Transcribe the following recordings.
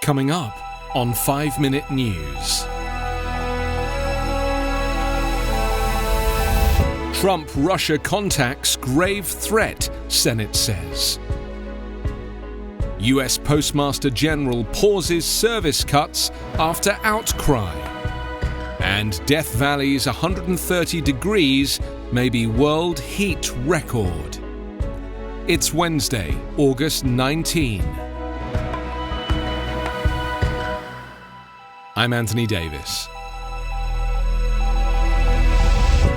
Coming up on 5 Minute News. Trump-Russia contacts grave threat, Senate says. US Postmaster General pauses service cuts after outcry. And Death Valley's 130 degrees may be world heat record. It's Wednesday, August 19. I'm Anthony Davis.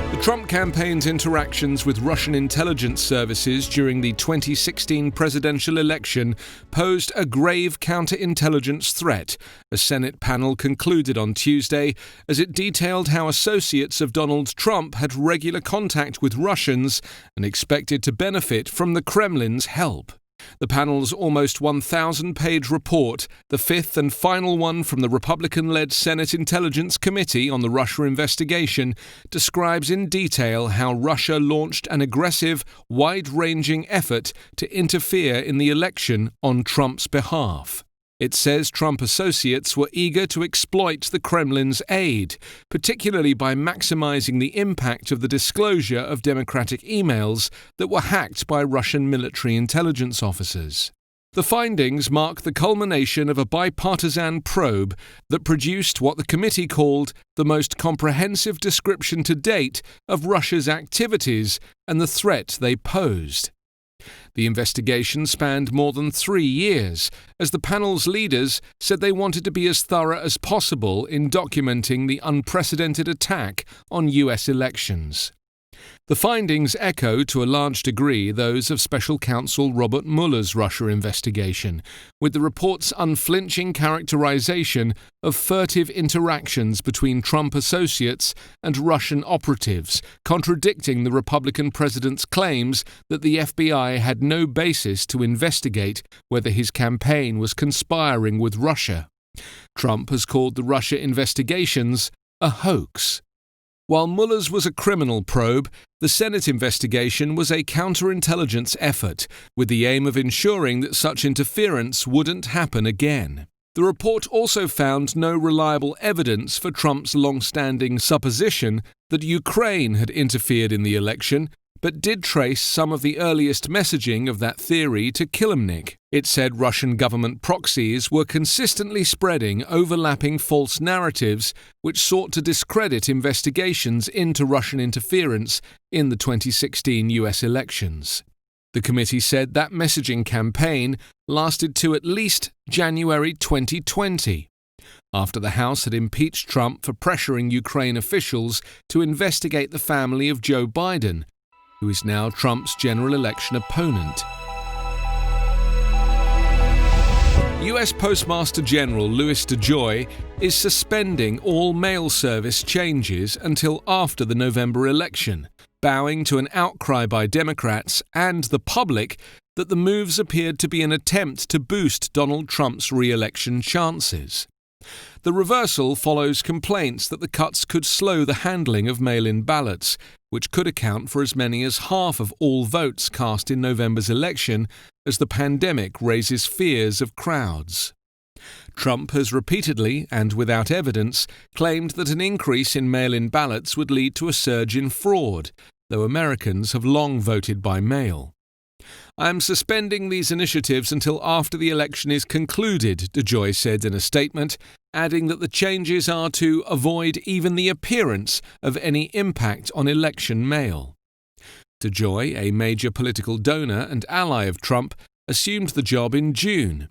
The Trump campaign's interactions with Russian intelligence services during the 2016 presidential election posed a grave counterintelligence threat, a Senate panel concluded on Tuesday as it detailed how associates of Donald Trump had regular contact with Russians and expected to benefit from the Kremlin's help. The panel's almost 1,000-page report, the fifth and final one from the Republican-led Senate Intelligence Committee on the Russia investigation, describes in detail how Russia launched an aggressive, wide-ranging effort to interfere in the election on Trump's behalf. It says Trump associates were eager to exploit the Kremlin's aid, particularly by maximizing the impact of the disclosure of Democratic emails that were hacked by Russian military intelligence officers. The findings mark the culmination of a bipartisan probe that produced what the committee called the most comprehensive description to date of Russia's activities and the threat they posed. The investigation spanned more than 3 years, as the panel's leaders said they wanted to be as thorough as possible in documenting the unprecedented attack on U.S. elections. The findings echo to a large degree those of Special Counsel Robert Mueller's Russia investigation, with the report's unflinching characterization of furtive interactions between Trump associates and Russian operatives, contradicting the Republican president's claims that the FBI had no basis to investigate whether his campaign was conspiring with Russia. Trump has called the Russia investigations a hoax. While Mueller's was a criminal probe, the Senate investigation was a counterintelligence effort, with the aim of ensuring that such interference wouldn't happen again. The report also found no reliable evidence for Trump's long-standing supposition that Ukraine had interfered in the election, but did trace some of the earliest messaging of that theory to Kilimnik. It said Russian government proxies were consistently spreading overlapping false narratives which sought to discredit investigations into Russian interference in the 2016 US elections. The committee said that messaging campaign lasted to at least January 2020, after the House had impeached Trump for pressuring Ukraine officials to investigate the family of Joe Biden, who is now Trump's general election opponent. US Postmaster General Louis DeJoy is suspending all mail service changes until after the November election, bowing to an outcry by Democrats and the public that the moves appeared to be an attempt to boost Donald Trump's re-election chances. The reversal follows complaints that the cuts could slow the handling of mail-in ballots, which could account for as many as half of all votes cast in November's election, as the pandemic raises fears of crowds. Trump has repeatedly, and without evidence, claimed that an increase in mail-in ballots would lead to a surge in fraud, though Americans have long voted by mail. "I am suspending these initiatives until after the election is concluded," DeJoy said in a statement, adding that the changes are to avoid even the appearance of any impact on election mail. DeJoy, a major political donor and ally of Trump, assumed the job in June.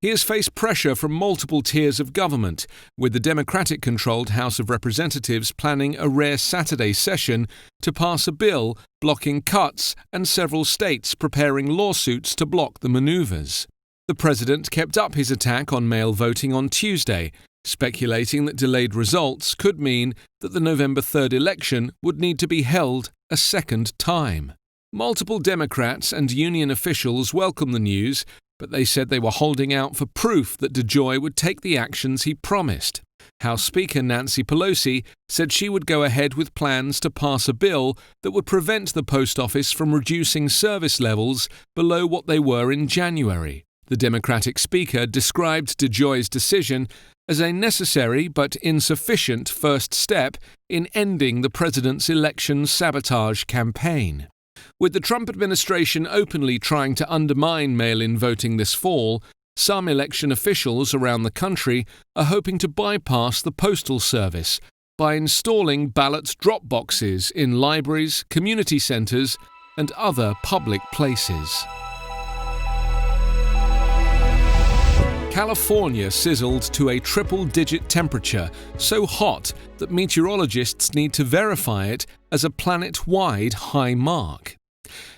He has faced pressure from multiple tiers of government, with the Democratic-controlled House of Representatives planning a rare Saturday session to pass a bill blocking cuts and several states preparing lawsuits to block the maneuvers. The president kept up his attack on mail voting on Tuesday, speculating that delayed results could mean that the November 3rd election would need to be held a second time. Multiple Democrats and union officials welcomed the news, but they said they were holding out for proof that DeJoy would take the actions he promised. House Speaker Nancy Pelosi said she would go ahead with plans to pass a bill that would prevent the post office from reducing service levels below what they were in January. The Democratic Speaker described DeJoy's decision as a necessary but insufficient first step in ending the president's election sabotage campaign. With the Trump administration openly trying to undermine mail-in voting this fall, some election officials around the country are hoping to bypass the Postal Service by installing ballot drop boxes in libraries, community centres, and other public places. California sizzled to a triple-digit temperature, so hot that meteorologists need to verify it as a planet-wide high mark.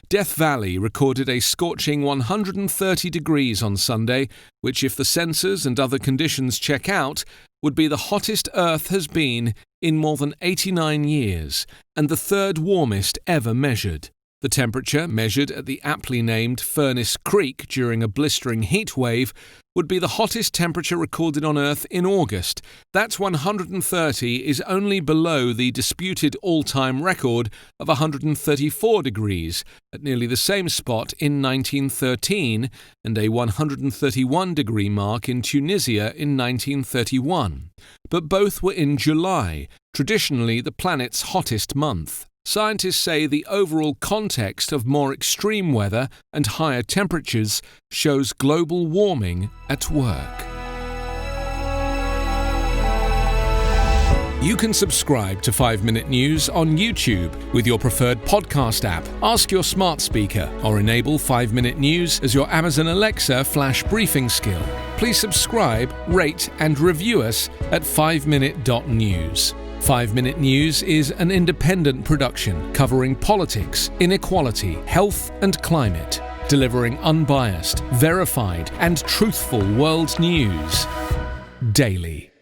Death Valley recorded a scorching 130 degrees on Sunday, which, if the sensors and other conditions check out, would be the hottest Earth has been in more than 89 years, and the third warmest ever measured. The temperature, measured at the aptly named Furnace Creek during a blistering heat wave, would be the hottest temperature recorded on Earth in August. That's 130 is only below the disputed all-time record of 134 degrees at nearly the same spot in 1913 and a 131-degree mark in Tunisia in 1931. But both were in July, traditionally the planet's hottest month. Scientists say the overall context of more extreme weather and higher temperatures shows global warming at work. You can subscribe to 5-Minute News on YouTube with your preferred podcast app. Ask your smart speaker or enable 5-Minute News as your Amazon Alexa flash briefing skill. Please subscribe, rate and review us at 5minute.news. 5-Minute News is an independent production covering politics, inequality, health and climate, delivering unbiased, verified and truthful world news daily.